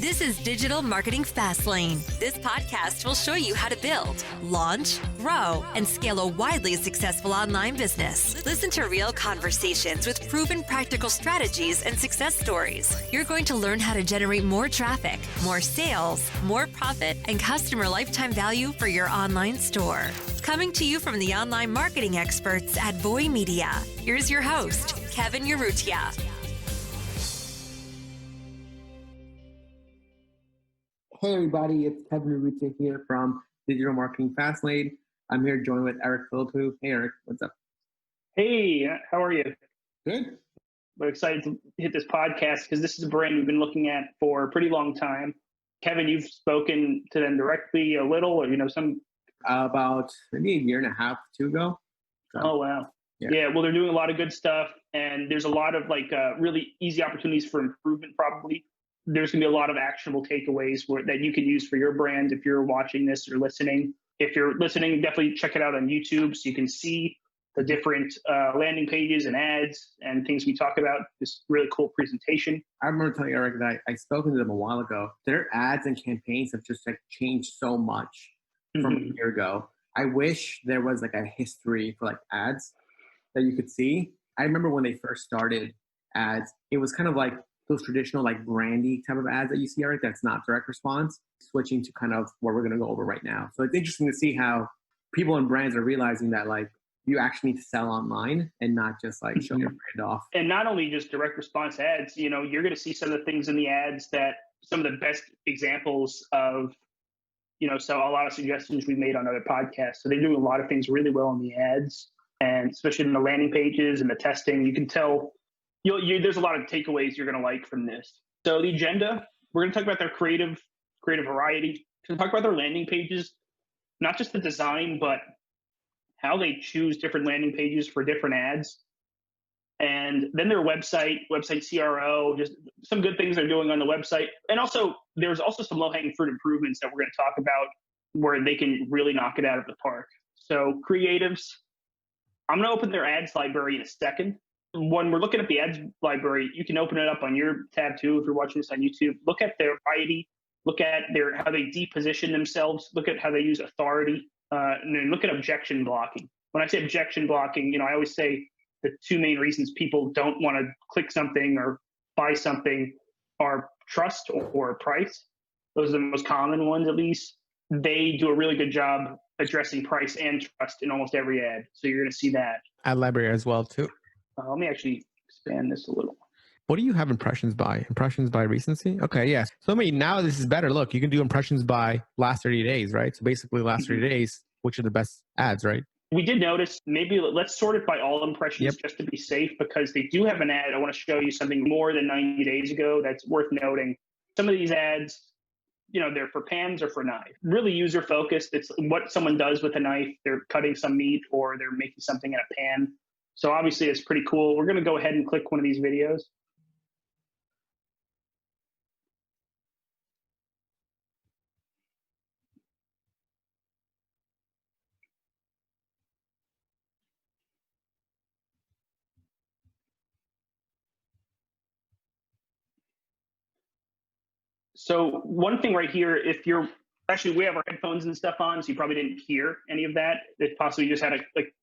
This is Digital Marketing Fastlane. This podcast will show you how to build, launch, grow, and scale a widely successful online business. Listen to real conversations with proven practical strategies and success stories. You're going to learn how to generate more traffic, more sales, more profit, and customer lifetime value for your online store. Coming to you from the online marketing experts at Voy Media, here's your host, Kevin Urrutia. Hey everybody, it's Kevin Urrutia here from Digital Marketing Fastlane. I'm here joined with Eric Philippou. Hey Eric, what's up? Hey, how are you? Good. We're excited to hit this podcast because this is a brand we've been looking at for a pretty long time. Kevin, you've spoken to them directly a little, or some About maybe a year and a half, two ago. So, Oh, wow. Yeah, well, they're doing a lot of good stuff, and there's a lot of really easy opportunities for improvement probably. There's going to be a lot of actionable takeaways that you can use for your brand if you're watching this or listening. If you're listening, definitely check it out on YouTube so you can see the different landing pages and ads and things we talk about. This really cool presentation. I remember telling Eric that I spoken to them a while ago. Their ads and campaigns have just changed so much from a year ago. I wish there was a history for ads that you could see. I remember when they first started ads, it was kind of like those traditional brandy type of ads that you see, Eric, that's not direct response, switching to kind of what we're going to go over right now. So it's interesting to see how people and brands are realizing that you actually need to sell online and not just show your brand off. And not only just direct response ads, you're going to see some of the things in the ads that some of the best examples of, so a lot of suggestions we made on other podcasts. So they're doing a lot of things really well in the ads, and especially in the landing pages and the testing. You can tell there's a lot of takeaways you're going to like from this. So the agenda, we're going to talk about their creative variety. We're going to talk about their landing pages, not just the design, but how they choose different landing pages for different ads. And then their website CRO, just some good things they're doing on the website. And also, there's also some low-hanging fruit improvements that we're going to talk about where they can really knock it out of the park. So creatives, I'm going to open their ads library in a second. When we're looking at the ads library, you can open it up on your tab too if you're watching this on YouTube. Look at their variety, look at how they deposition themselves, look at how they use authority, and then look at objection blocking. When I say objection blocking, I always say the two main reasons people don't want to click something or buy something are trust or price. Those are the most common ones, at least. They do a really good job addressing price and trust in almost every ad. So you're going to see that. Ad library as well too. Let me actually expand this a little. What do you have impressions by? Impressions by recency? Okay, yeah. So now this is better. Look, you can do impressions by last 30 days, right? So basically last 30 days, which are the best ads, right? We did notice, maybe let's sort it by all impressions just to be safe, because they do have an ad. I want to show you something more than 90 days ago that's worth noting. Some of these ads, they're for pans or for knives. Really user focused. It's what someone does with a knife. They're cutting some meat or they're making something in a pan. So obviously it's pretty cool. We're going to go ahead and click one of these videos. So one thing right here, we have our headphones and stuff on, so you probably didn't hear any of that. It possibly just had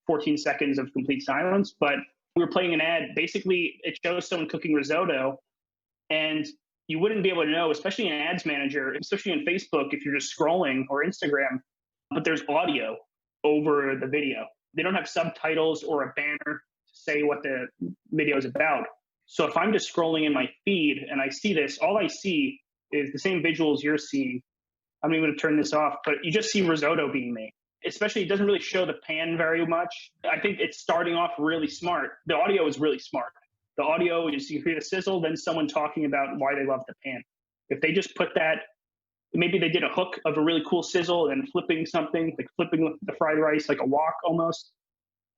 14 seconds of complete silence, but we were playing an ad. Basically, it shows someone cooking risotto, and you wouldn't be able to know, especially in Ads Manager, especially on Facebook, if you're just scrolling, or Instagram, but there's audio over the video. They don't have subtitles or a banner to say what the video is about. So if I'm just scrolling in my feed and I see this, all I see is the same visuals you're seeing. I'm even going to turn this off, but you just see risotto being made. Especially, it doesn't really show the pan very much. I think it's starting off really smart. The audio is really smart. The audio is, you hear the sizzle, then someone talking about why they love the pan. If they just put that, maybe they did a hook of a really cool sizzle and flipping something, flipping the fried rice, like a wok almost.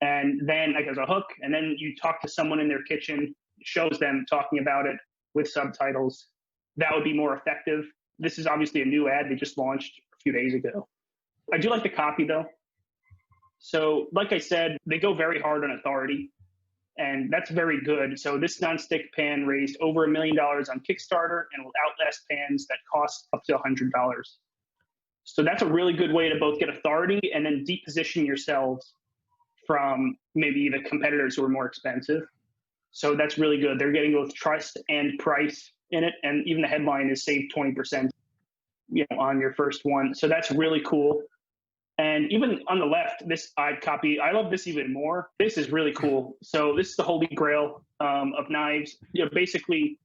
And then as a hook, and then you talk to someone in their kitchen, shows them talking about it with subtitles. That would be more effective. This is obviously a new ad they just launched a few days ago. I do like the copy though. So like I said, they go very hard on authority. And that's very good. So this nonstick pan raised over $1 million on Kickstarter and will outlast pans that cost up to $100. So that's a really good way to both get authority and then deposition yourselves from maybe the competitors who are more expensive. So that's really good. They're getting both trust and price in it. And even the headline is save 20%, on your first one. So that's really cool. And even on the left, this ad copy, I love this even more. This is really cool. So this is the holy grail of knives. Basically,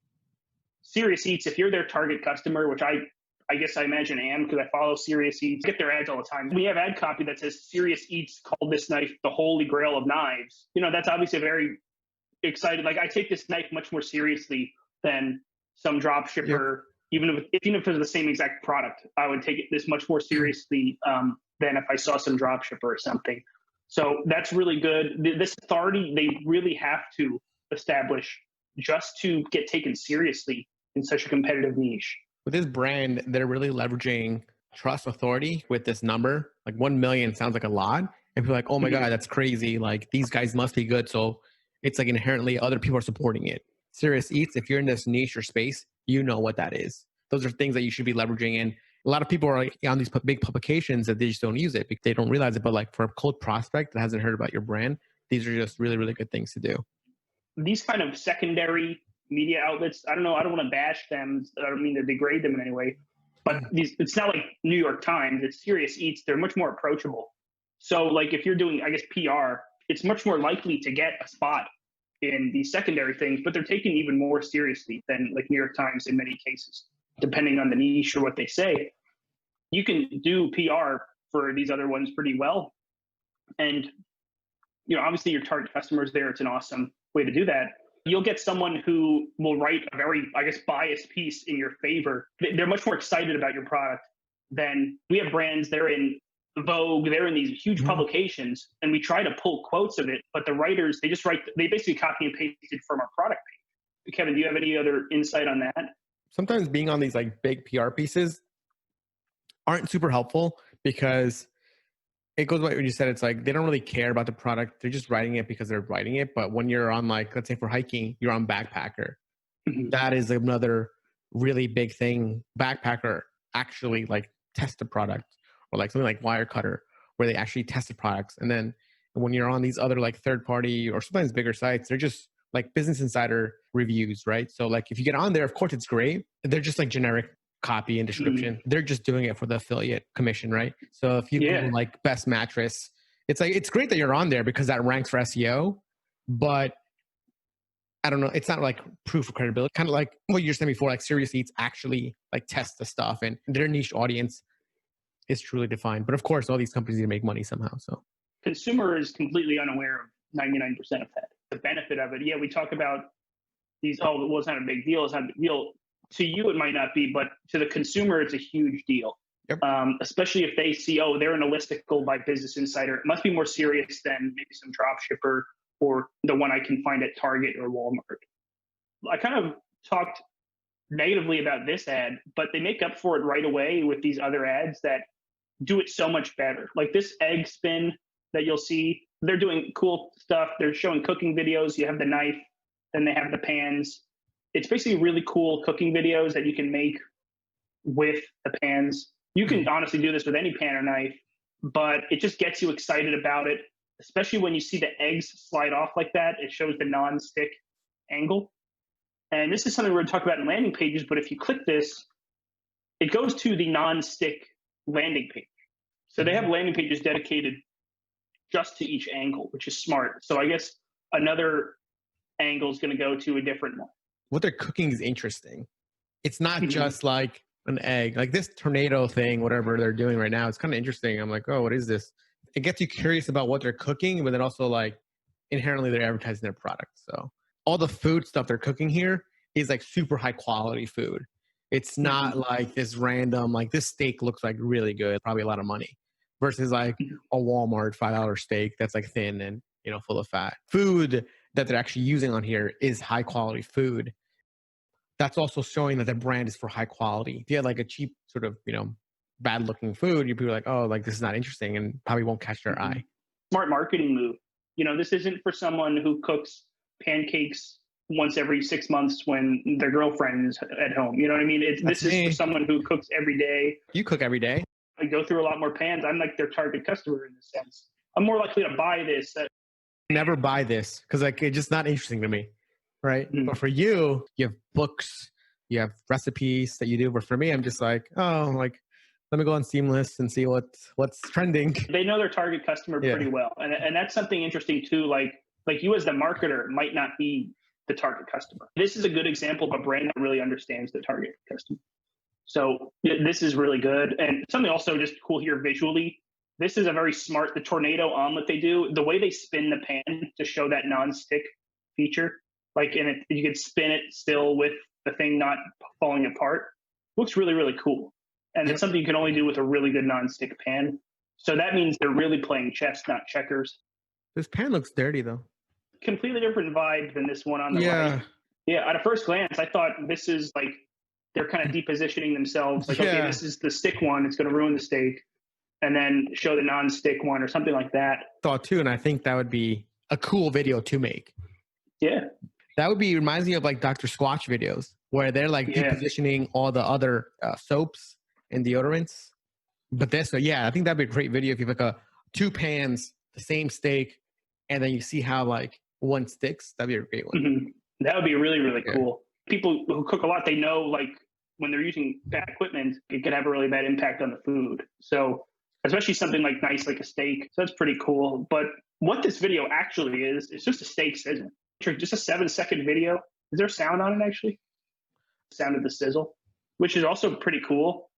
Serious Eats, if you're their target customer, which I guess I imagine I am because I follow Serious Eats, get their ads all the time. We have ad copy that says Serious Eats called this knife the holy grail of knives. That's obviously a very excited. Like, I take this knife much more seriously than some drop shipper. Yep. Even if it was the same exact product, I would take this much more seriously than if I saw some drop shipper or something. So that's really good. This authority, they really have to establish just to get taken seriously in such a competitive niche. With this brand, they're really leveraging trust authority with this number. Like 1 million sounds like a lot. And people are like, oh my God, that's crazy. Like, these guys must be good. So it's like inherently other people are supporting it. Serious Eats, if you're in this niche or space, you know what that is. Those are things that you should be leveraging. And a lot of people are like on these big publications that they just don't use it because they don't realize it. But like, for a cold prospect that hasn't heard about your brand, these are just really, really good things to do. These kind of secondary media outlets, I don't know, I don't want to bash them. I don't mean to degrade them in any way. But it's not like New York Times, it's Serious Eats. They're much more approachable. So like, if you're doing, I guess, PR, it's much more likely to get a spot in these secondary things, but they're taken even more seriously than like New York Times in many cases, depending on the niche or what they say. You can do PR for these other ones pretty well. And, obviously your target customers there, it's an awesome way to do that. You'll get someone who will write a very, I guess, biased piece in your favor. They're much more excited about your product than we have brands. They're in Vogue, they're in these huge publications, and we try to pull quotes of it, but the writers, they basically copy and pasted from our product page. Kevin, do you have any other insight on that? Sometimes being on these like big PR pieces aren't super helpful because it goes by what you said. It's like they don't really care about the product. They're just writing it because they're writing it. But when you're on, like, let's say for hiking, you're on Backpacker. That is another really big thing. Backpacker actually like test the product, or like something like Wirecutter, where they actually test the products. And then when you're on these other like third party or sometimes bigger sites, they're just like Business Insider reviews, right? So like if you get on there, of course it's great. They're just like generic copy and description. They're just doing it for the affiliate commission, right? So if you Google like best mattress, it's like, it's great that you're on there because that ranks for SEO, but I don't know, it's not like proof of credibility. Kind of like what you were saying before, like Serious Eats actually like test the stuff and their niche audience is truly defined. But of course, all these companies need to make money somehow. So consumer is completely unaware of 99% of that. The benefit of it. Yeah, we talk about these, well, it's not a big deal. It's not a big deal. To you, it might not be, but to the consumer, it's a huge deal. Yep. Especially if they see, they're in a listicle by Business Insider. It must be more serious than maybe some drop shipper or the one I can find at Target or Walmart. I kind of talked negatively about this ad, but they make up for it right away with these other ads that do it so much better. Like this egg spin that you'll see, they're doing cool stuff. They're showing cooking videos. You have the knife, then they have the pans. It's basically really cool cooking videos that you can make with the pans. You can honestly do this with any pan or knife, but it just gets you excited about it, especially when you see the eggs slide off like that. It shows the non-stick angle. And this is something we're going to talk about in landing pages, but if you click this, it goes to the non-stick landing page. So they have landing pages dedicated just to each angle, which is smart. So I guess another angle is going to go to a different one. What they're cooking is interesting. It's not just like an egg, like this tornado thing, whatever they're doing right now. It's kind of interesting. I'm like, oh, what is this? It gets you curious about what they're cooking, but then also like inherently they're advertising their product. So all the food stuff they're cooking here is like super high quality food. It's not like this random, like this steak looks like really good, probably a lot of money, versus like a Walmart $5 steak that's like thin and, full of fat. Food that they're actually using on here is high quality food. That's also showing that the brand is for high quality. If you had like a cheap sort of, bad looking food, you'd be like, oh, like this is not interesting and probably won't catch their eye. Smart marketing move. This isn't for someone who cooks pancakes once every 6 months when their girlfriend is at home. You know what I mean? This is for someone who cooks every day. You cook every day. I go through a lot more pans. I'm like their target customer in this sense. I'm more likely to buy this. Never buy this because like it's just not interesting to me, right? But for you, you have books, you have recipes that you do. But for me, I'm just like, oh, like let me go on Seamless and see what's trending. They know their target customer pretty well, and that's something interesting too. Like you as the marketer might not be the target customer. This is a good example of a brand that really understands the target customer. So this is really good. And something also just cool here visually. This is a very smart, the tornado omelet they do, the way they spin the pan to show that non-stick feature, like you can spin it still with the thing not falling apart. Looks really, really cool. And it's something you can only do with a really good non-stick pan. So that means they're really playing chess, not checkers. This pan looks dirty though. Completely different vibe than this one on the right. Yeah, at a first glance, I thought this is like, they're kind of depositioning themselves. Like, okay, this is the stick one. It's going to ruin the steak. And then show the non-stick one or something like that. Thought too, and I think that would be a cool video to make. Yeah. That would be, reminds me of like Dr. Squatch videos where they're like depositioning all the other soaps and deodorants. But this, I think that'd be a great video if you have like two pans, the same steak, and then you see how like one sticks. That'd be a great one. Mm-hmm. That would be really, really cool. People who cook a lot, they know like when they're using bad equipment, it could have a really bad impact on the food. So especially something like nice, like a steak. So that's pretty cool. But what this video actually is, it's just a steak sizzle. Just a 7-second video. Is there sound on it actually? Sound of the sizzle, which is also pretty cool.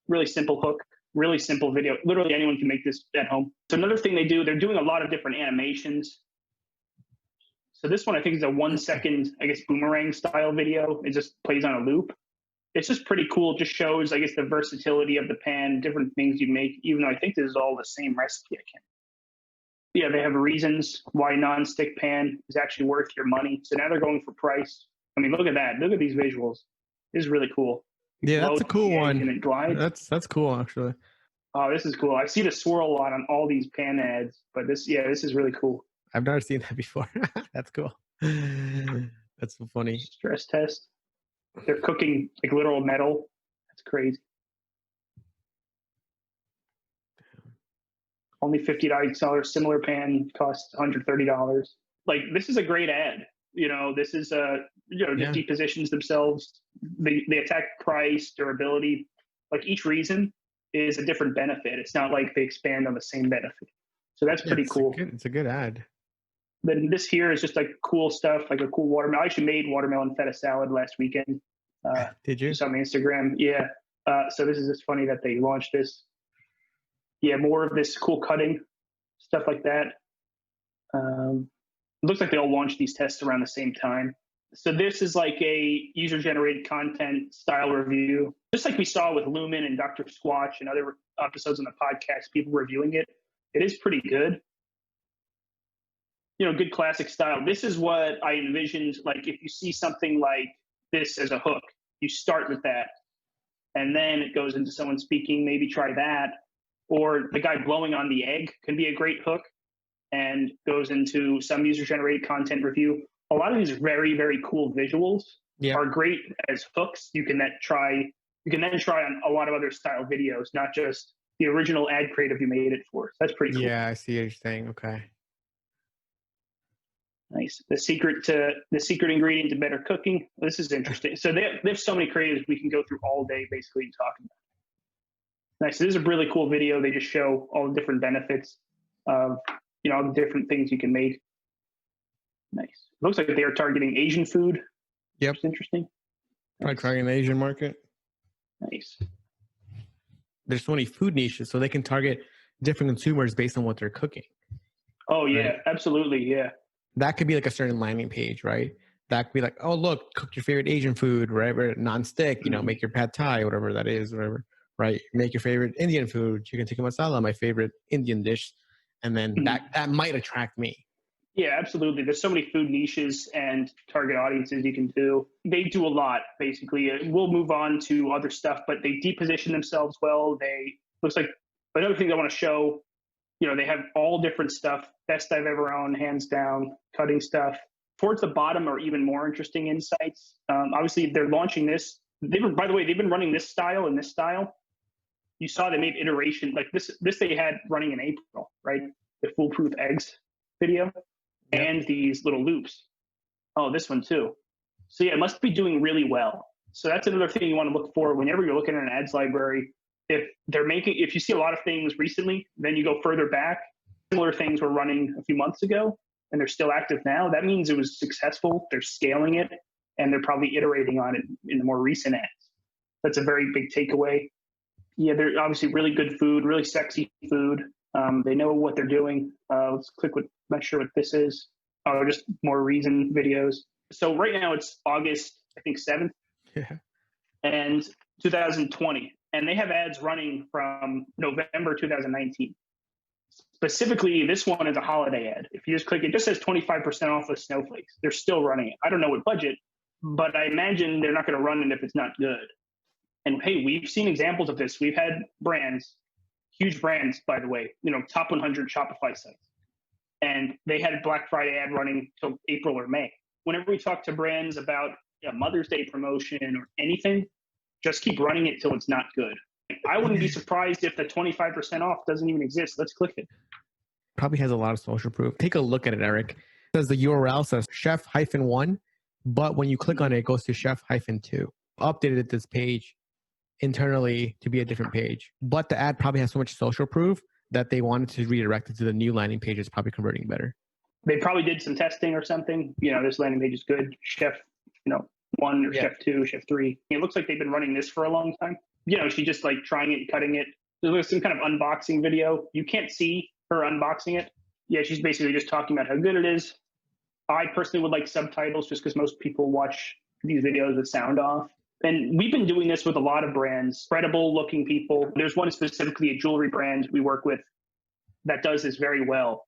Really simple hook, really simple video. Literally anyone can make this at home. So another thing they do, they're doing a lot of different animations. So this one I think is a 1 second, I guess, boomerang style video. It just plays on a loop. It's just pretty cool. It just shows, I guess, the versatility of the pan, different things you make, even though I think this is all the same recipe. They have reasons why non-stick pan is actually worth your money. So now they're going for price. I mean, look at that. Look at these visuals. This is really cool. Yeah, that's a cool one. And it glides. That's cool, actually. Oh, this is cool. I see the swirl a lot on all these pan ads, but this is really cool. I've never seen that before. That's cool. That's so funny. Stress test. They're cooking like literal metal. That's crazy. Only $50. Similar pan costs $130. Like this is a great ad. This is just depositions themselves. They attack price, durability. Like each reason is a different benefit. It's not like they expand on the same benefit. So that's pretty cool. It's a good ad. Then this here is just like cool stuff, like a cool watermelon. I actually made watermelon feta salad last weekend. Did you? Just on Instagram. Yeah. So this is just funny that they launched this. Yeah, more of this cool cutting, stuff like that. It looks like they all launched these tests around the same time. So this is like a user-generated content style review. Just like we saw with Lumen and Dr. Squatch and other episodes on the podcast, people reviewing it. It is pretty good. Good classic style. This is what I envisioned. Like if you see something like this as a hook, you start with that. And then it goes into someone speaking, maybe try that. Or the guy blowing on the egg can be a great hook and goes into some user-generated content review. A lot of these very, very cool visuals are great as hooks. You can then try on a lot of other style videos, not just the original ad creative you made it for. So that's pretty cool. Yeah, I see what you're saying. Okay. Nice. The secret ingredient to better cooking. This is interesting. So they have so many creatives we can go through all day basically talking about. Nice. So this is a really cool video. They just show all the different benefits of all the different things you can make. Nice. Looks like they are targeting Asian food. Yep. It's interesting. Probably targeting the Asian market. Nice. There's so many food niches, so they can target different consumers based on what they're cooking. Oh yeah, absolutely. Yeah. That could be like a certain landing page, right? That could be like, oh, look, cook your favorite Asian food, whatever, non-stick, make your pad thai, whatever that is, whatever, right? Make your favorite Indian food, chicken tikka masala, my favorite Indian dish. And then that might attract me. Yeah, absolutely. There's so many food niches and target audiences you can do. They do a lot, basically. We'll move on to other stuff, but they deposition themselves well. Looks like another thing I want to show, they have all different stuff. Best I've ever owned, hands down, cutting stuff. Towards the bottom are even more interesting insights. Obviously, they're launching this. By the way, they've been running this style and this style. You saw they made iteration like this. This they had running in April, right? The foolproof eggs video, and these little loops. Oh, this one too. So yeah, it must be doing really well. So that's another thing you want to look for whenever you're looking at an ads library. If you see a lot of things recently, then you go further back. Similar things were running a few months ago, and they're still active now. That means it was successful. They're scaling it, and they're probably iterating on it in the more recent ads. That's a very big takeaway. Yeah, they're obviously really good food, really sexy food. They know what they're doing. Let's click with, not sure what this is. Oh, just more reason videos. So right now it's August, I think 7th, and 2020. And they have ads running from November 2019. Specifically, this one is a holiday ad. If you just click, it just says 25% off of snowflakes. They're still running it. I don't know what budget, but I imagine they're not going to run it if it's not good. And hey, we've seen examples of this. We've had brands, huge brands, by the way, top 100 Shopify sites. And they had a Black Friday ad running till April or May. Whenever we talk to brands about a Mother's Day promotion or anything, just keep running it till it's not good. I wouldn't be surprised if the 25% off doesn't even exist. Let's click it. Probably has a lot of social proof. Take a look at it, Eric. It says the URL says chef-1, but when you click on it, it goes to chef-2. Updated this page internally to be a different page. But the ad probably has so much social proof that they wanted to redirect it to the new landing page. It's probably converting better. They probably did some testing or something. This landing page is good. Chef, 1 or Chef 2, Chef 3. It looks like they've been running this for a long time. She's just like trying it and cutting it. There's some kind of unboxing video. You can't see her unboxing it. Yeah, she's basically just talking about how good it is. I personally would like subtitles just because most people watch these videos with sound off. And we've been doing this with a lot of brands, credible looking people. There's one specifically, a jewelry brand we work with that does this very well.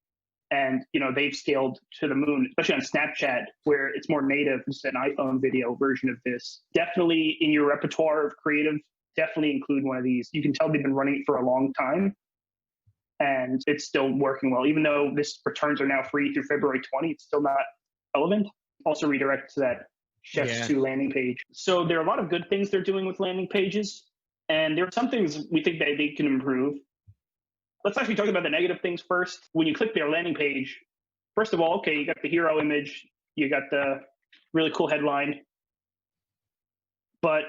And, they've scaled to the moon, especially on Snapchat, where it's more native. It's an iPhone video version of this. Definitely in your repertoire of creative, definitely include one of these. You can tell they've been running it for a long time and it's still working well. Even though this returns are now free through February 20, it's still not relevant. Also redirect to that Chef's 2 landing page. So there are a lot of good things they're doing with landing pages. And there are some things we think that they can improve. Let's actually talk about the negative things first. When you click their landing page, first of all, okay, you got the hero image, you got the really cool headline, but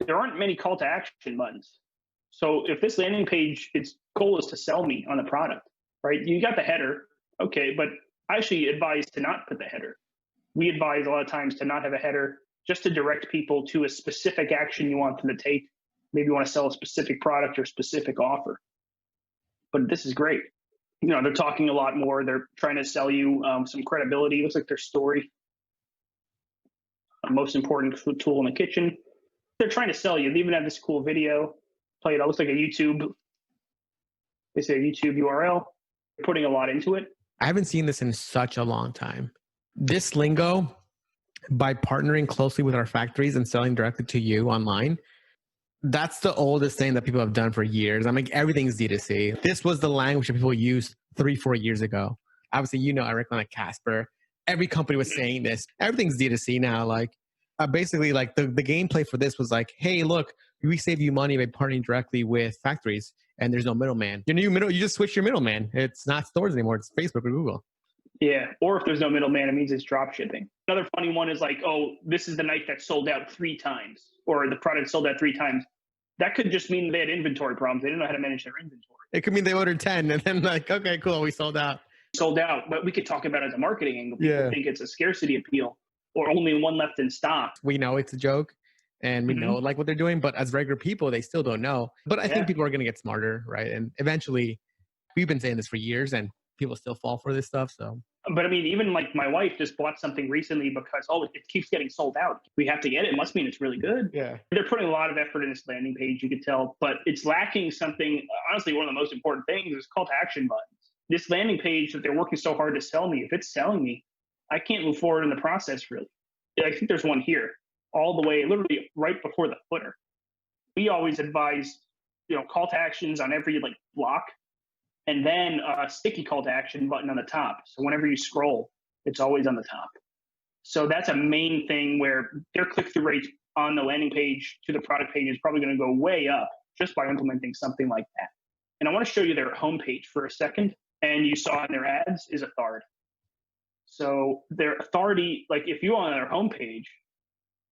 there aren't many call to action buttons. So if this landing page, its goal is to sell me on the product, right? You got the header, okay, but I actually advise to not put the header. We advise a lot of times to not have a header, just to direct people to a specific action you want them to take. Maybe you want to sell a specific product or specific offer. But this is great. They're talking a lot more. They're trying to sell you some credibility. It looks like their story. Most important food tool in the kitchen. They're trying to sell you. They even have this cool video. Play it. It looks like a YouTube. They say a YouTube URL. They're putting a lot into it. I haven't seen this in such a long time. This lingo, by partnering closely with our factories and selling directly to you online, that's the oldest thing that people have done for years. Everything's D2C. This was the language that people used 3-4 years ago. Obviously, Eric, like Casper. Every company was saying this. Everything's D2C now. Basically, the gameplay for this was like, hey, look, we save you money by partnering directly with factories, and there's no middleman. You just switch your middleman. It's not stores anymore. It's Facebook or Google. Yeah, or if there's no middleman, it means it's drop shipping. Another funny one is like, oh, this is the knife that sold out 3 times, or the product sold out 3 times. That could just mean they had inventory problems. They didn't know how to manage their inventory. It could mean they ordered 10 and then okay, cool, we sold out. Sold out, but we could talk about it as a marketing angle. People think it's a scarcity appeal or only one left in stock. We know it's a joke and we know what they're doing, but as regular people, they still don't know. But I think people are going to get smarter, right? And eventually, we've been saying this for years and people still fall for this stuff, so... But even like my wife just bought something recently because, it keeps getting sold out. We have to get it. It must mean it's really good. Yeah. They're putting a lot of effort in this landing page, you could tell, but it's lacking something. Honestly, one of the most important things is call to action buttons. This landing page that they're working so hard to sell me, if it's selling me, I can't move forward in the process really. I think there's one here all the way, literally right before the footer. We always advise, call to actions on every block. And then a sticky call to action button on the top. So whenever you scroll, it's always on the top. So that's a main thing where their click-through rates on the landing page to the product page is probably going to go way up just by implementing something like that. And I want to show you their homepage for a second. And you saw in their ads is authority. So their authority, like if you go on their homepage,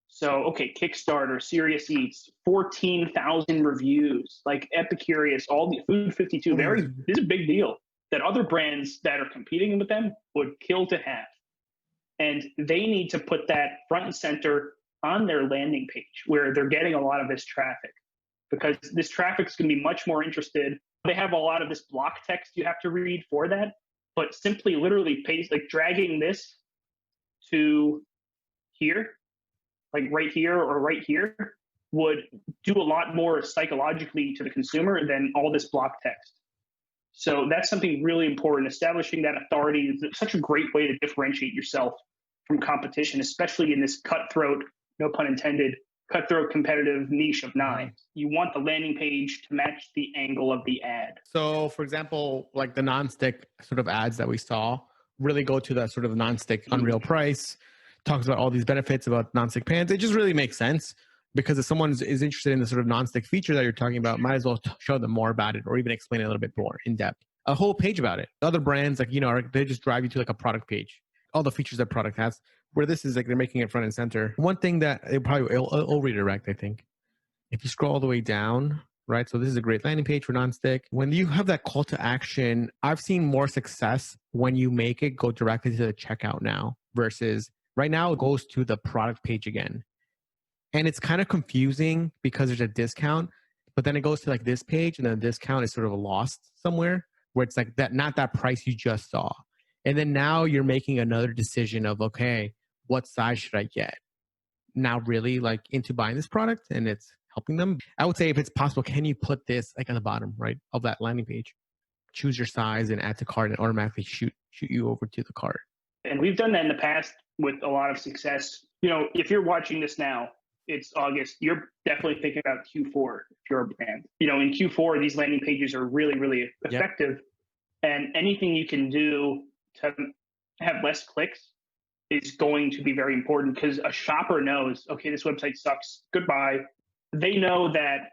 so, okay, Kickstarter, Serious Eats, 14,000 reviews, like Epicurious, all the Food 52, this is a big deal that other brands that are competing with them would kill to have. And they need to put that front and center on their landing page where they're getting a lot of this traffic, because this traffic is going to be much more interested. They have a lot of this block text you have to read for that, but simply literally paste, like dragging this to here, like right here or right here, would do a lot more psychologically to the consumer than all this block text. So that's something really important. Establishing that authority is such a great way to differentiate yourself from competition, especially in this cutthroat, no pun intended, cutthroat competitive niche of knives. You want the landing page to match the angle of the ad. So, for example, like the nonstick sort of ads that we saw really go to that sort of nonstick unreal price, talks about all these benefits about nonstick pans. It just really makes sense, because if someone is interested in the sort of nonstick feature that you're talking about, might as well show them more about it, or even explain it a little bit more in depth. A whole page about it. Other brands, like, they just drive you to like a product page, all the features that product has, where this is like they're making it front and center. One thing that it'll redirect, I think, if you scroll all the way down, right? So this is a great landing page for nonstick. When you have that call to action, I've seen more success when you make it go directly to the checkout now, versus right now it goes to the product page again. And it's kind of confusing because there's a discount, but then it goes to like this page, and then the discount is sort of lost somewhere, where it's like that, not that price you just saw. And then now you're making another decision of, okay, what size should I get? Now really like into buying this product, and it's helping them. I would say, if it's possible, can you put this like on the bottom right of that landing page? Choose your size and add to cart, and automatically shoot you over to the cart. And we've done that in the past with a lot of success. If you're watching this now, it's August, you're definitely thinking about Q4 if you're a brand. In Q4, these landing pages are really, really effective. Yep. And anything you can do to have less clicks is going to be very important, because a shopper knows, okay, this website sucks, goodbye. They know that,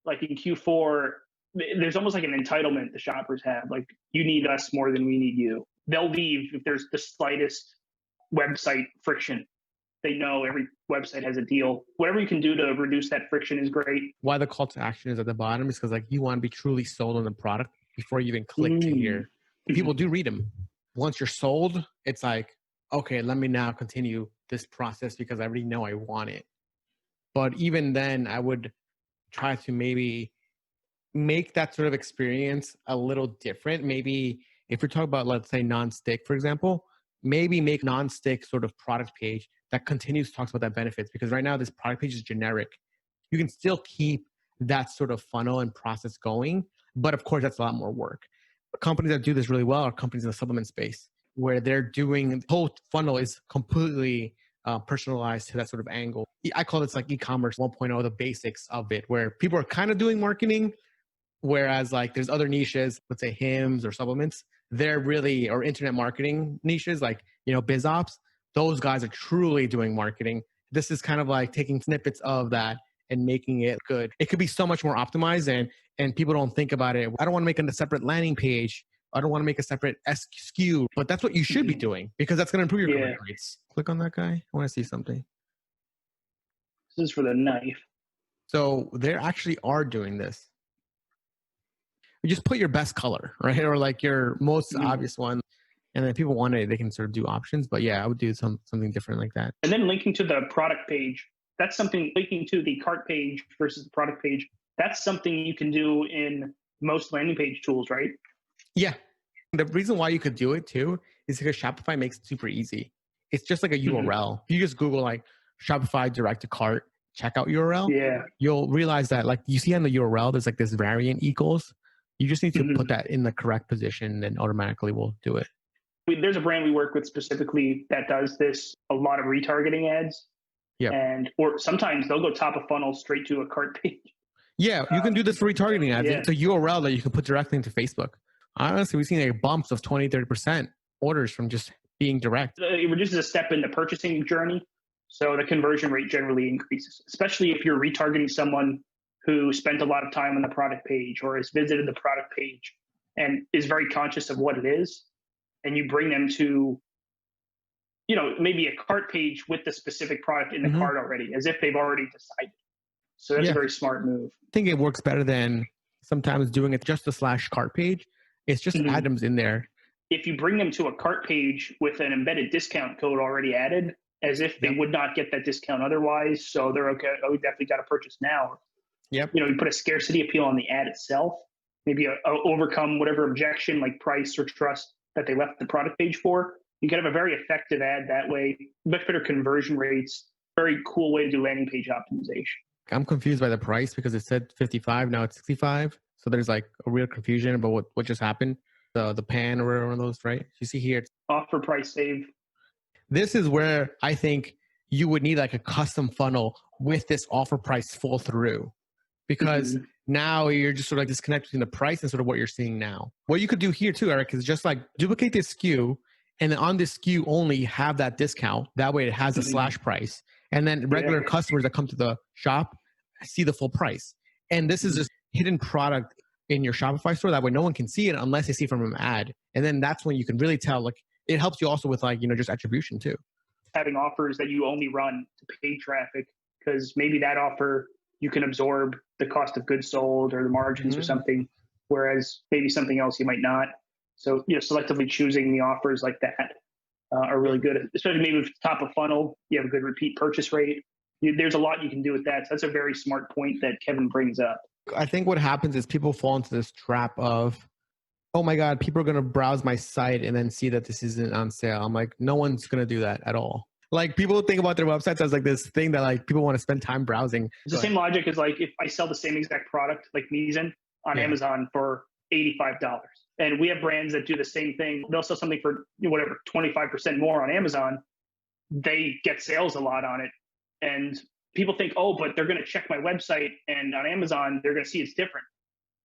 like in Q4, there's almost like an entitlement the shoppers have. Like, you need us more than we need you. They'll leave if there's the slightest website friction. They know every website has a deal. Whatever you can do to reduce that friction is great. Why the call to action is at the bottom is because, like, you want to be truly sold on the product before you even click to here. People do read them. Once you're sold, it's like, okay, let me now continue this process because I already know I want it. But even then, I would try to maybe make that sort of experience a little different. Maybe if you're talking about, let's say, non-stick, for example, maybe make non-stick sort of product page that continues to talk about that benefits, because right now this product page is generic. You can still keep that sort of funnel and process going, but of course that's a lot more work. Companies that do this really well are companies in the supplement space, where they're doing, the whole funnel is completely personalized to that sort of angle. I call this like e-commerce 1.0, the basics of it, where people are kind of doing marketing, whereas like there's other niches, let's say hymns or supplements, they're really, or internet marketing niches like, biz ops, those guys are truly doing marketing. This is kind of like taking snippets of that and making it good. It could be so much more optimized, and people don't think about it. I don't want to make a separate landing page. I don't want to make a separate SKU, but that's what you should be doing, because that's going to improve your conversion rates. Click on that guy. I want to see something. This is for the knife. So they actually are doing this. You just put your best color, right? Or like your most obvious one. And then if people want it, they can sort of do options. But yeah, I would do something different like that. And then linking to the product page. That's something, linking to the cart page versus the product page. That's something you can do in most landing page tools, right? Yeah. The reason why you could do it too is because Shopify makes it super easy. It's just like a URL. If you just Google like Shopify direct to cart checkout URL, you'll realize that, like, you see on the URL, there's like this variant equals. You just need to put that in the correct position, and automatically will do it. There's a brand we work with specifically that does this, a lot of retargeting ads. Yeah. Or sometimes they'll go top of funnel straight to a cart page. Yeah, you can do this for retargeting ads. It's a URL that you can put directly into Facebook. Honestly, we've seen like bumps of 20, 30% orders from just being direct. It reduces a step in the purchasing journey. So the conversion rate generally increases, especially if you're retargeting someone who spent a lot of time on the product page or has visited the product page and is very conscious of what it is. And you bring them to, maybe a cart page with the specific product in the cart already, as if they've already decided. So that's a very smart move. I think it works better than sometimes doing it just a /cart page. It's just items in there. If you bring them to a cart page with an embedded discount code already added, as if they would not get that discount otherwise, so they're okay, we definitely got to purchase now. You put a scarcity appeal on the ad itself, maybe overcome whatever objection like price or trust that they left the product page for. You can have a very effective ad that way, much better conversion rates, very cool way to do landing page optimization. I'm confused by the price because it said 55, now it's 65. So there's like a real confusion about what just happened. The pan or one of those, right? You see here. Offer price save. This is where I think you would need like a custom funnel with this offer price fall through, because now you're just sort of like disconnecting the price and sort of what you're seeing now. What you could do here too, Eric, is just like duplicate this SKU, and then on this SKU only have that discount. That way it has a slash price. And then regular customers that come to the shop see the full price. And this is just hidden product in your Shopify store. That way no one can see it unless they see it from an ad. And then that's when you can really tell, like, it helps you also with like, just attribution too. Having offers that you only run to paid traffic, because maybe that offer you can absorb the cost of goods sold or the margins or something, whereas maybe something else you might not. So, selectively choosing the offers like that are really good, especially maybe with top of funnel, you have a good repeat purchase rate. There's a lot you can do with that. So that's a very smart point that Kevin brings up. I think what happens is people fall into this trap of, oh my God, people are going to browse my site and then see that this isn't on sale. I'm like, no one's going to do that at all. Like, people think about their websites as like this thing that like people want to spend time browsing. It's the same logic as like if I sell the same exact product like Misen on Amazon for $85. And we have brands that do the same thing. They'll sell something for 25% more on Amazon. They get sales a lot on it. And people think, oh, but they're going to check my website, and on Amazon, they're going to see it's different.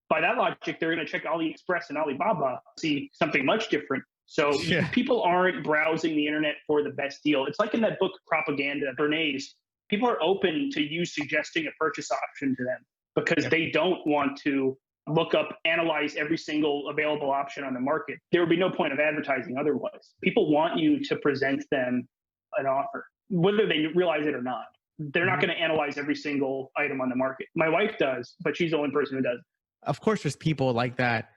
By that logic, they're going to check AliExpress and Alibaba, see something much different. So people aren't browsing the internet for the best deal. It's like in that book, Propaganda, Bernays. People are open to you suggesting a purchase option to them because they don't want to look up, analyze every single available option on the market. There would be no point of advertising otherwise. People want you to present them an offer, whether they realize it or not. They're not going to analyze every single item on the market. My wife does, but she's the only person who does. Of course, there's people like that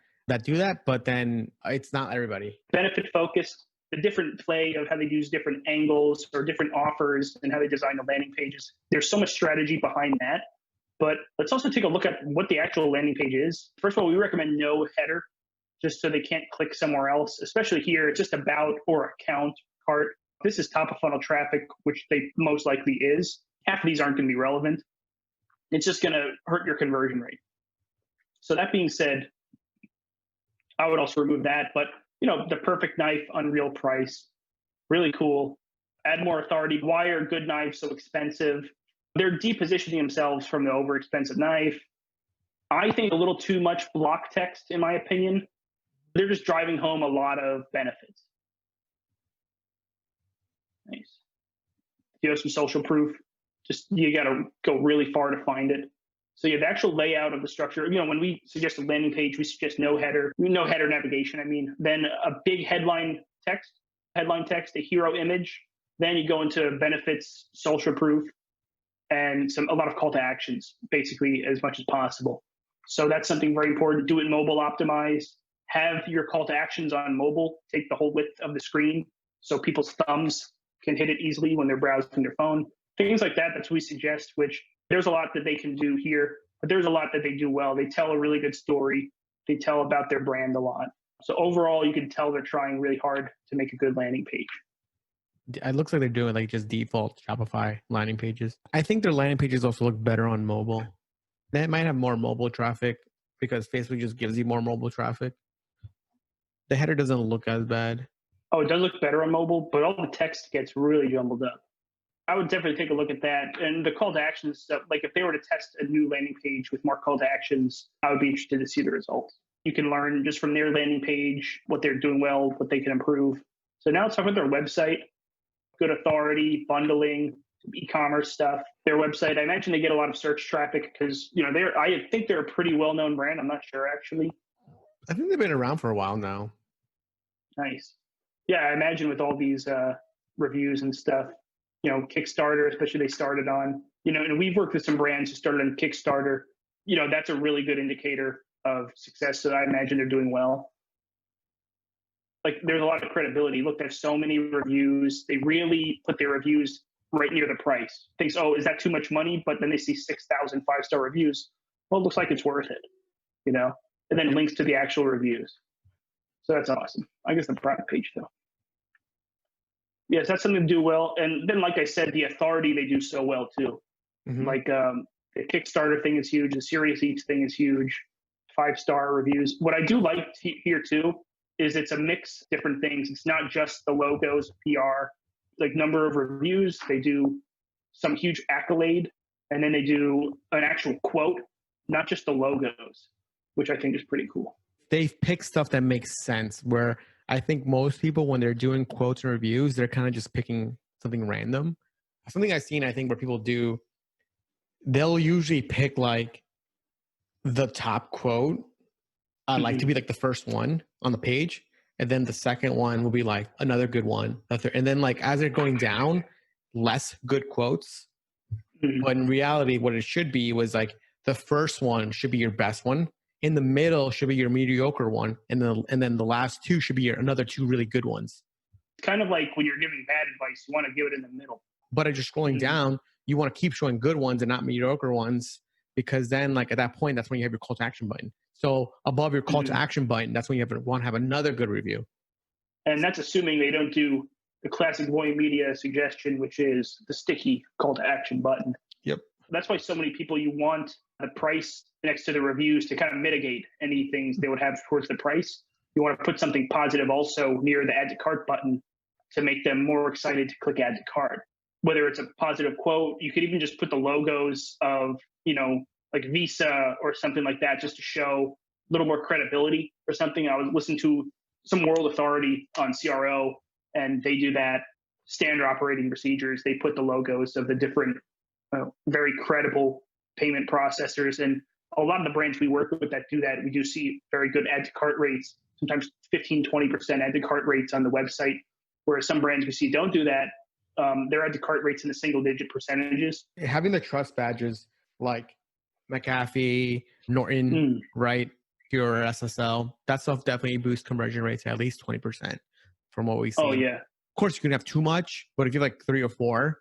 do that, but then it's not everybody. Benefit focused, the different play of how they use different angles or different offers and how they design the landing pages. There's so much strategy behind that. But let's also take a look at what the actual landing page is. First of all, we recommend no header, just so they can't click somewhere else, especially here. It's just about or account, cart. This is top of funnel traffic, which they most likely is. Half of these aren't going to be relevant. It's just going to hurt your conversion rate. So that being said, I would also remove that. But, the perfect knife, unreal price, really cool. Add more authority. Why are good knives so expensive? They're depositioning themselves from the overexpensive knife. I think a little too much block text, in my opinion. They're just driving home a lot of benefits. Nice. You have some social proof. Just, you got to go really far to find it. So you have the actual layout of the structure. When we suggest a landing page, we suggest no header navigation. Then a big headline text, a hero image. Then you go into benefits, social proof, and a lot of call to actions, basically as much as possible. So that's something very important. Do it mobile optimized. Have your call to actions on mobile. Take the whole width of the screen so people's thumbs can hit it easily when they're browsing their phone. Things like that, that's what we suggest, which there's a lot that they can do here, but there's a lot that they do well. They tell a really good story. They tell about their brand a lot. So overall, you can tell they're trying really hard to make a good landing page. It looks like they're doing like just default Shopify landing pages. I think their landing pages also look better on mobile. They might have more mobile traffic because Facebook just gives you more mobile traffic. The header doesn't look as bad. Oh, it does look better on mobile, but all the text gets really jumbled up. I would definitely take a look at that. And the call to actions stuff, like if they were to test a new landing page with more call to actions, I would be interested to see the results. You can learn just from their landing page what they're doing well, what they can improve. So now let's talk about their website. Good authority, bundling, e-commerce stuff. Their website, I imagine they get a lot of search traffic because, I think they're a pretty well-known brand. I'm not sure, actually. I think they've been around for a while now. Nice. Yeah, I imagine with all these reviews and stuff, Kickstarter, especially they started on, and we've worked with some brands who started on Kickstarter. That's a really good indicator of success. So I imagine they're doing well. Like there's a lot of credibility. Look, there's so many reviews. They really put their reviews right near the price. Thinks, oh, is that too much money? But then they see 6,000 5-star reviews. Well, it looks like it's worth it, and then links to the actual reviews. So that's awesome. I guess the product page though. Yes, that's something to do well. And then, like I said, the authority they do so well too. Mm-hmm. Like the Kickstarter thing is huge. The Serious Eats thing is huge. 5-star reviews. What I do like here too is it's a mix of different things. It's not just the logos, PR, like number of reviews. They do some huge accolade, and then they do an actual quote, not just the logos, which I think is pretty cool. They've picked stuff that makes sense, where I think most people, when they're doing quotes and reviews, they're kind of just picking something random. Something I've seen, I think, where people do, they'll usually pick like the top quote, like to be like the first one on the page. And then the second one will be like another good one. And then like as they're going down, less good quotes. But in reality, what it should be was like the first one should be your best one. In the middle should be your mediocre one. And then the last two should be another 2 really good ones. It's kind of like when you're giving bad advice, you want to give it in the middle. But as you're scrolling down, you want to keep showing good ones and not mediocre ones, because then like at that point, that's when you have your call to action button. So above your call to action button, that's when you want to have another good review. And that's assuming they don't do the classic Voy Media suggestion, which is the sticky call to action button. Yep. That's why so many people, you want the price next to the reviews to kind of mitigate any things they would have towards the price. You want to put something positive also near the add to cart button to make them more excited to click add to cart. Whether it's a positive quote, you could even just put the logos of, like Visa or something like that, just to show a little more credibility or something. I was listening to some World Authority on CRO, and they do that. Standard operating procedures. They put the logos of the different very credible payment processors. And a lot of the brands we work with that do that, we do see very good add to cart rates, sometimes 15, 20% add to cart rates on the website. Whereas some brands we see don't do that. Their add to cart rates in the single digit percentages. Having the trust badges like McAfee, Norton, right? Pure SSL, that stuff definitely boosts conversion rates at least 20% from what we see. Oh, yeah. Of course, you can have too much, but if you have like 3 or 4,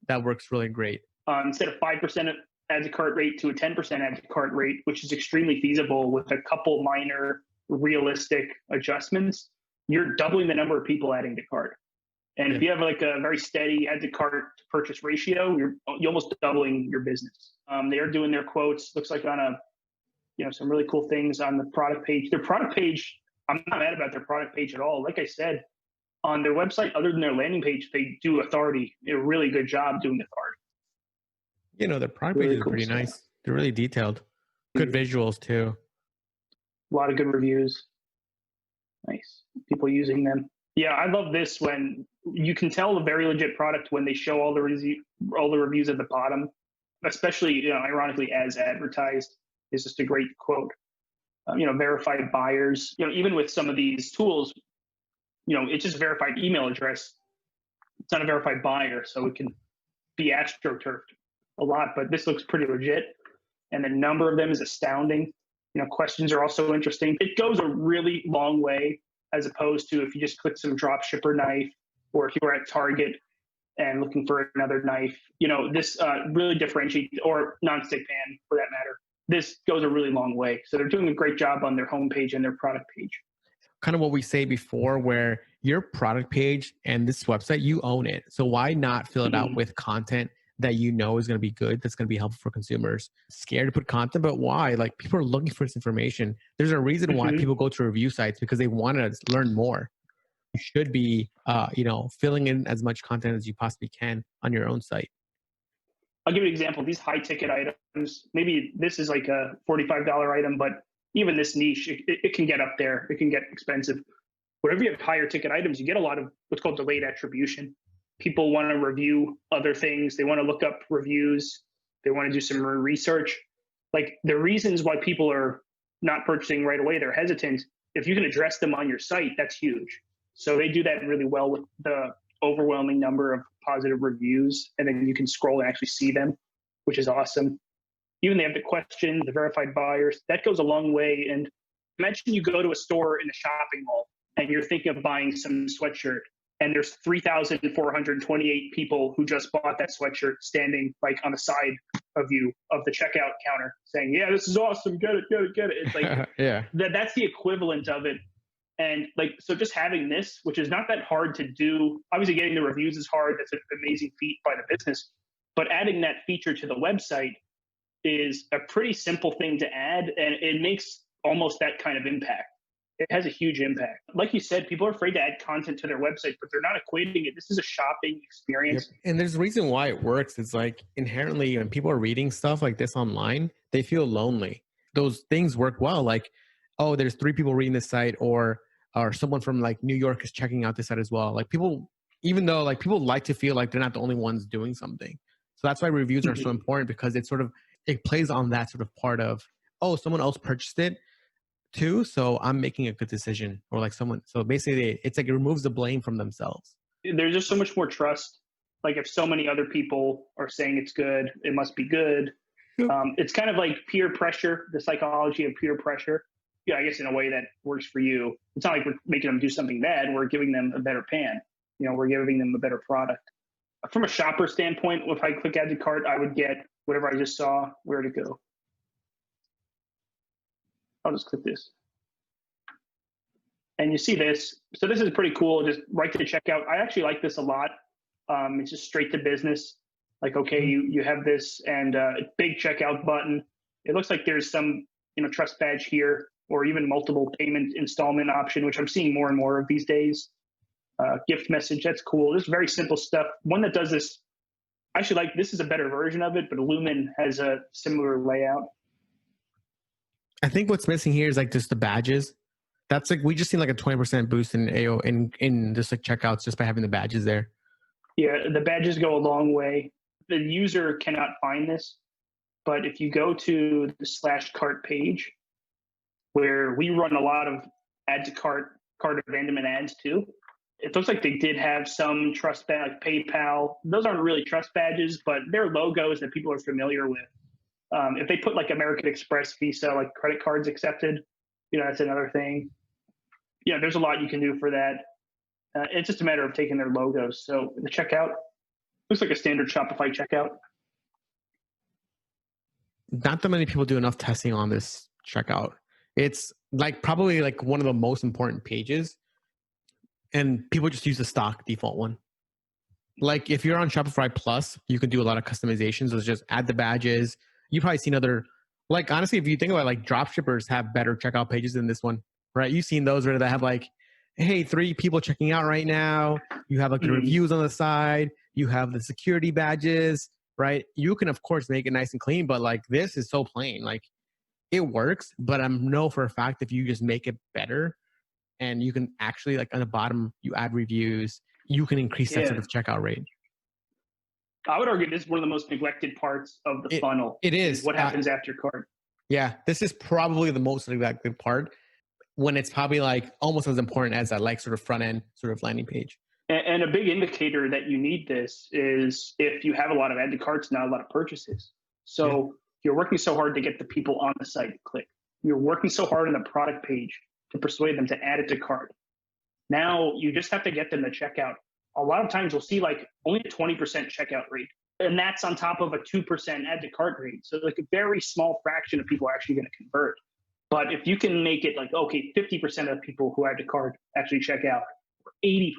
that works really great. Instead of 5% add to cart rate to a 10% add to cart rate, which is extremely feasible with a couple minor realistic adjustments, you're doubling the number of people adding to cart. And if you have like a very steady add to cart purchase ratio, you're almost doubling your business. They are doing their quotes. Looks like on some really cool things on the product page. Their product page, I'm not mad about their product page at all. Like I said, on their website, other than their landing page, they do authority. They do a really good job doing authority. Their product page is pretty nice. They're really detailed. Good visuals too. A lot of good reviews. Nice. People using them. Yeah, I love this when you can tell a very legit product when they show all the reviews at the bottom, especially, ironically, as advertised. Is just a great quote. Verified buyers. Even with some of these tools, it's just a verified email address. It's not a verified buyer, so it can be astroturfed a lot. But this looks pretty legit, and the number of them is astounding. Questions are also interesting. It goes a really long way, as opposed to if you just click some drop shipper knife, or if you were at Target and looking for another knife. This really differentiates, or nonstick pan for that matter. This goes a really long way. So they're doing a great job on their homepage and their product page. Kind of what we say before, where your product page and this website, you own it. So why not fill it out with content that is going to be good, that's going to be helpful for consumers? Scared to put content, but why? Like, people are looking for this information. There's a reason why people go to review sites, because they want to learn more. You should be, filling in as much content as you possibly can on your own site. I'll give you an example. These high ticket items, maybe this is like a $45 item, but even this niche, it can get up there. It can get expensive. whenever you have higher ticket items, you get a lot of what's called delayed attribution. People want to review other things. They want to look up reviews. They want to do some research. Like the reasons why people are not purchasing right away, they're hesitant. If you can address them on your site, that's huge. So they do that really well with the overwhelming number of positive reviews. And then you can scroll and actually see them, which is awesome. Even they have the question, the verified buyers, that goes a long way. And imagine you go to a store in a shopping mall and you're thinking of buying some sweatshirt, and there's 3,428 people who just bought that sweatshirt standing like on the side of you of the checkout counter saying, yeah, this is awesome. Get it, get it, get it. It's like, yeah, that's the equivalent of it. And like, so just having this, which is not that hard to do, obviously getting the reviews is hard. That's an amazing feat by the business, but adding that feature to the website is a pretty simple thing to add. And it makes almost that kind of impact. It has a huge impact. Like you said, people are afraid to add content to their website, but they're not equating it. This is a shopping experience. Yep. And there's a reason why it works. It's like inherently when people are reading stuff like this online, they feel lonely. Those things work well. Like, oh, there's 3 people reading this site, or someone from like New York is checking out this site as well. Like people, even though like people like to feel like they're not the only ones doing something. So that's why reviews are so important, because it plays on that sort of part of, oh, someone else purchased it too, so I'm making a good decision. Or like someone, so basically it's like it removes the blame from themselves. There's just so much more trust. Like if so many other people are saying it's good, it must be good. It's kind of like peer pressure, the psychology of peer pressure. Yeah, I guess in a way that works for you. It's not like we're making them do something bad. We're giving them a better pan. We're giving them a better product. From a shopper standpoint, if I click add to cart, I would get whatever I just saw. Where to go? I'll just click this. And you see this. So this is pretty cool. Just right to checkout. I actually like this a lot. It's just straight to business. Like, okay, you have this and a big checkout button. It looks like there's some, trust badge here, or even multiple payment installment option, which I'm seeing more and more of these days. Gift message, that's cool. Just very simple stuff. One that does this, I actually like, this is a better version of it, but Lumen has a similar layout. I think what's missing here is like just the badges. That's like, we just seen like a 20% boost in AO in just like checkouts just by having the badges there. Yeah, the badges go a long way. The user cannot find this, but if you go to the /cart page, where we run a lot of add to cart abandonment ads too, it looks like they did have some trust badge, like PayPal. Those aren't really trust badges, but they're logos that people are familiar with. If they put like American Express, Visa, like credit cards accepted, that's another thing. There's a lot you can do for that. It's just a matter of taking their logos. So the checkout looks like a standard Shopify checkout. Not that many people do enough testing on this checkout. It's like probably like one of the most important pages, and people just use the stock default one. Like if you're on Shopify Plus, you can do a lot of customizations. It's just add the badges. You've probably seen other, like honestly, if you think about it, like drop shippers have better checkout pages than this one, right? You've seen those where they have like, hey, 3 people checking out right now. You have like the reviews on the side. You have the security badges, right? You can of course make it nice and clean, but like this is so plain. Like it works, but I know for a fact if you just make it better and you can actually like on the bottom, you add reviews, you can increase that sort of checkout rate. I would argue this is one of the most neglected parts of the funnel. It is. What happens after cart? Yeah, this is probably the most neglected part, when it's probably like almost as important as that like sort of front end sort of landing page. And a big indicator that you need this is if you have a lot of add to carts, not a lot of purchases. So you're working so hard to get the people on the site to click. You're working so hard on the product page to persuade them to add it to cart. Now you just have to get them to check out. A lot of times you'll see like only a 20% checkout rate. And that's on top of a 2% add to cart rate. So like a very small fraction of people are actually going to convert. But if you can make it like, okay, 50% of people who add to cart actually check out, or 80%,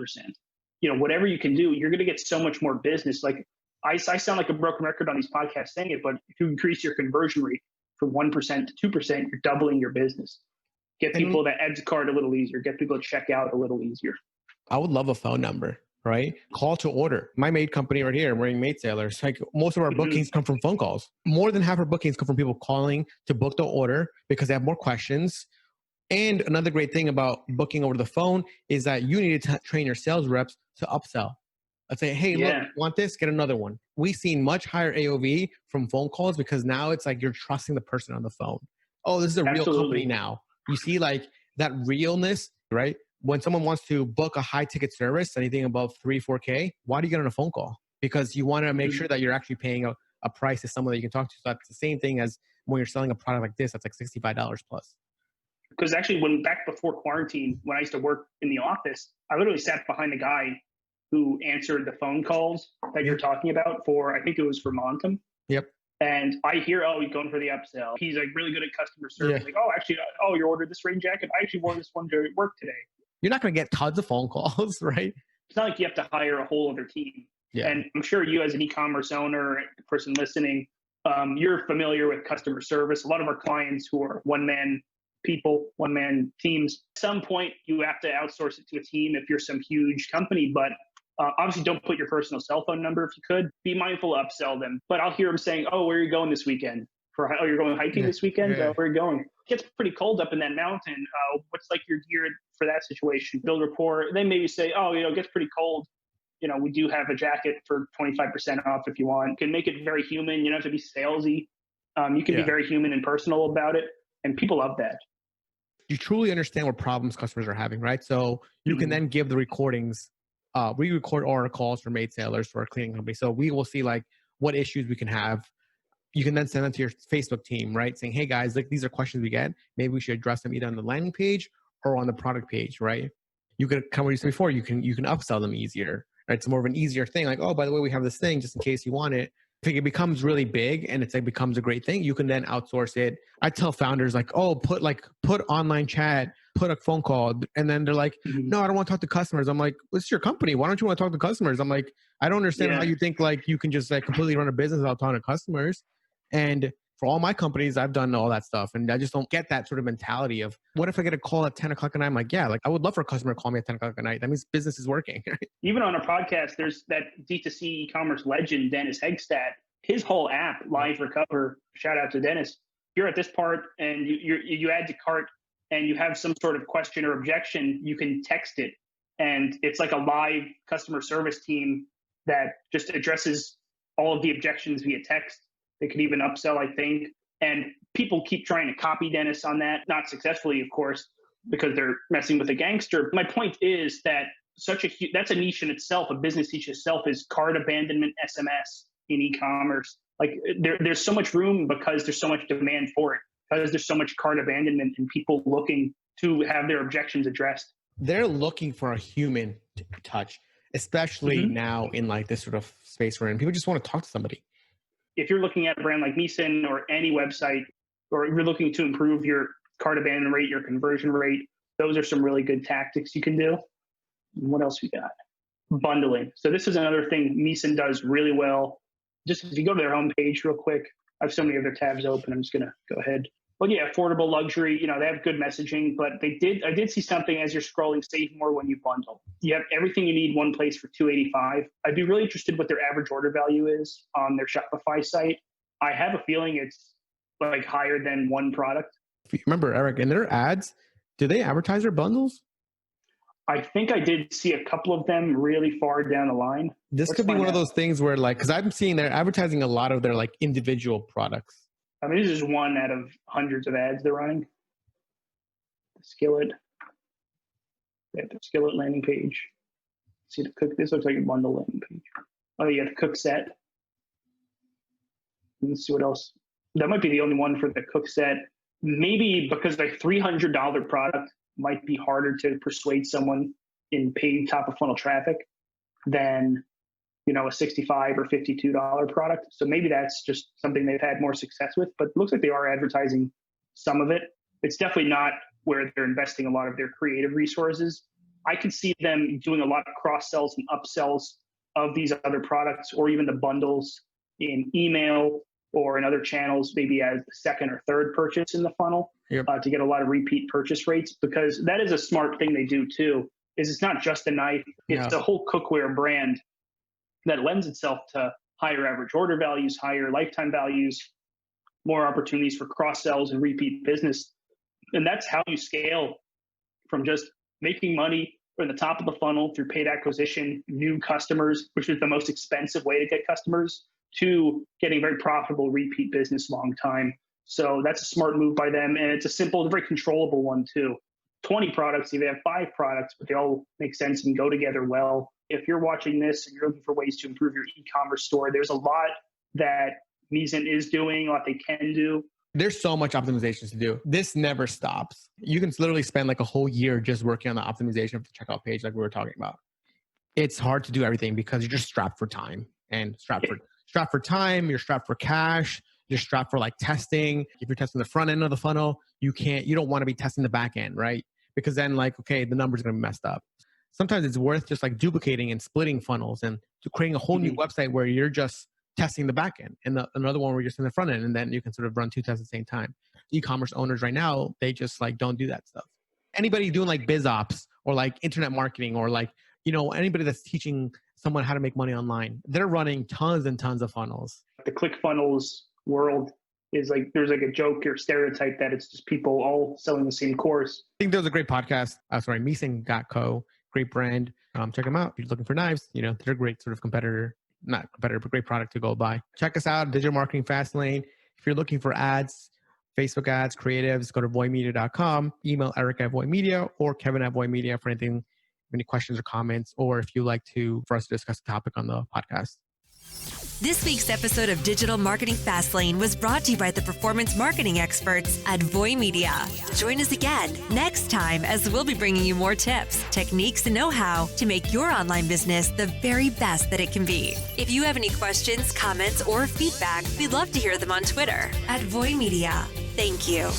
whatever you can do, you're going to get so much more business. Like I sound like a broken record on these podcasts saying it, but if you increase your conversion rate from 1% to 2%, you're doubling your business. Get people that add to cart a little easier. Get people to check out a little easier. I would love a phone number, right? Call to order. My maid company right here, we're in Maid Sailors. Like most of our bookings come from phone calls. More than half our bookings come from people calling to book the order because they have more questions, And another great thing about booking over the phone is that you need to train your sales reps to upsell. Let's say, hey, look, you want this? Get another one. We've seen much higher AOV from phone calls because now it's like you're trusting the person on the phone. Oh, this is a real company now. You see like that realness, right? When someone wants to book a high ticket service, anything above 3-4K, why do you get on a phone call? Because you want to make sure that you're actually paying a price to someone that you can talk to. So that's the same thing as when you're selling a product like this, that's like $65 plus. Because actually, back before quarantine, when I used to work in the office, I literally sat behind the guy who answered the phone calls that you're talking about for, I think it was for Montum. Yep. And I hear, oh, he's going for the upsell. He's like really good at customer service. Like, oh, actually, you ordered this rain jacket. I actually wore this one to work today. You're not going to get tons of phone calls, right? It's not like you have to hire a whole other team. Yeah. And I'm sure you as an e-commerce owner, person listening, you're familiar with customer service. A lot of our clients who are one-man people, one-man teams, at some point you have to outsource it to a team if you're some huge company, but obviously don't put your personal cell phone number if you could. Be mindful to upsell them. But I'll hear them saying, oh, where are you going this weekend? You're going hiking this weekend? Where are you going? It gets pretty cold up in that mountain. What's like your gear for that situation? Build rapport. They maybe say, oh, it gets pretty cold. We do have a jacket for 25% off if you want. You can make it very human. You don't have to be salesy. You can be very human and personal about it. And people love that. You truly understand what problems customers are having, right? So you can then give the recordings. We record all our calls for maid sailors for our cleaning company. So we will see like what issues we can have. You can then send them to your Facebook team, right? Saying, hey guys, like these are questions we get. Maybe we should address them either on the landing page or on the product page, right? You could come what you said before, you can upsell them easier, right? It's more of an easier thing. Like, oh, by the way, we have this thing just in case you want it. If it becomes really big and it's like becomes a great thing, you can then outsource it. I tell founders like, oh, put online chat, put a phone call. And then they're like, no, I don't want to talk to customers. I'm like, it's your company. Why don't you want to talk to customers? I'm like, I don't understand how you think like you can just like completely run a business without talking to customers. And for all my companies, I've done all that stuff. And I just don't get that sort of mentality of what if I get a call at 10 o'clock at night? I'm like, yeah, like I would love for a customer to call me at 10 o'clock at night. That means business is working. Even on a podcast, there's that D2C e-commerce legend, Dennis Hegstad. His whole app, Live Recover, shout out to Dennis. You're at this part and you add to cart and you have some sort of question or objection, you can text it. And it's like a live customer service team that just addresses all of the objections via text. They could even upsell, I think. And people keep trying to copy Dennis on that, not successfully, of course, because they're messing with a gangster. My point is that that's a niche in itself, a business niche itself is cart abandonment SMS in e-commerce. Like there's so much room because there's so much demand for it, because there's so much cart abandonment and people looking to have their objections addressed. They're looking for a human touch, especially now in like this sort of space we're in. People just want to talk to somebody. If you're looking at a brand like Misen or any website, or you're looking to improve your cart abandonment rate, your conversion rate, those are some really good tactics you can do. What else we got? Bundling. So this is another thing Misen does really well. Just if you go to their homepage real quick, I have so many other tabs open. I'm just going to go ahead. But yeah, affordable luxury, they have good messaging, but I did see something as you're scrolling, save more when you bundle. You have everything you need one place for $285. I'd be really interested what their average order value is on their Shopify site. I have a feeling it's like higher than one product. Remember, Eric, in their ads, do they advertise their bundles? I think I did see a couple of them really far down the line. This could be one of those things where like, because I'm seeing they're advertising a lot of their like individual products. I mean, this is one out of hundreds of ads they're running. The Skillet. They have the Skillet landing page. See the cook. This looks like a bundle landing page. Oh, you got the cook set. Let's see what else. That might be the only one for the cook set. Maybe because the $300 product might be harder to persuade someone in paid top of funnel traffic than a $65 or $52 product. So maybe that's just something they've had more success with, but it looks like they are advertising some of it. It's definitely not where they're investing a lot of their creative resources. I could see them doing a lot of cross sells and upsells of these other products, or even the bundles in email or in other channels, maybe as the second or third purchase in the funnel, to get a lot of repeat purchase rates, because that is a smart thing they do too, is it's not just a knife, it's the whole cookware brand that lends itself to higher average order values, higher lifetime values, more opportunities for cross sells and repeat business. And that's how you scale from just making money from the top of the funnel through paid acquisition, new customers, which is the most expensive way to get customers, to getting very profitable repeat business long time. So that's a smart move by them. And it's a simple, very controllable one too. 20 products, you have 5 products, but they all make sense and go together well. If you're watching this and you're looking for ways to improve your e-commerce store, there's a lot that Misen is doing, a lot they can do. There's so much optimizations to do. This never stops. You can literally spend like a whole year just working on the optimization of the checkout page like we were talking about. It's hard to do everything because you're just strapped for time and strapped for time, you're strapped for cash, you're strapped for like testing. If you're testing the front end of the funnel, you don't want to be testing the back end, right? Because then like, okay, the number's going to be messed up. Sometimes it's worth just like duplicating and splitting funnels and creating a whole new website where you're just testing the back end and another one where you're just in the front end, and then you can sort of run 2 tests at the same time. E-commerce owners right now, they just like don't do that stuff. Anybody doing like biz ops or like internet marketing or like, anybody that's teaching someone how to make money online, they're running tons and tons of funnels. The ClickFunnels world is like, there's like a joke or stereotype that it's just people all selling the same course. I think there was a great podcast. Misen.co, great brand. Check them out. If you're looking for knives, they're a great sort of competitor. Not competitor, but great product to go buy. Check us out, Digital Marketing Fastlane. If you're looking for ads, Facebook ads, creatives, go to voymedia.com. Email Eric at voymedia or Kevin at voymedia for anything, any questions or comments, or if you like for us to discuss the topic on the podcast. This week's episode of Digital Marketing Fastlane was brought to you by the performance marketing experts at Voy Media. Join us again next time as we'll be bringing you more tips, techniques, and know-how to make your online business the very best that it can be. If you have any questions, comments, or feedback, we'd love to hear them on Twitter at Voy Media. Thank you.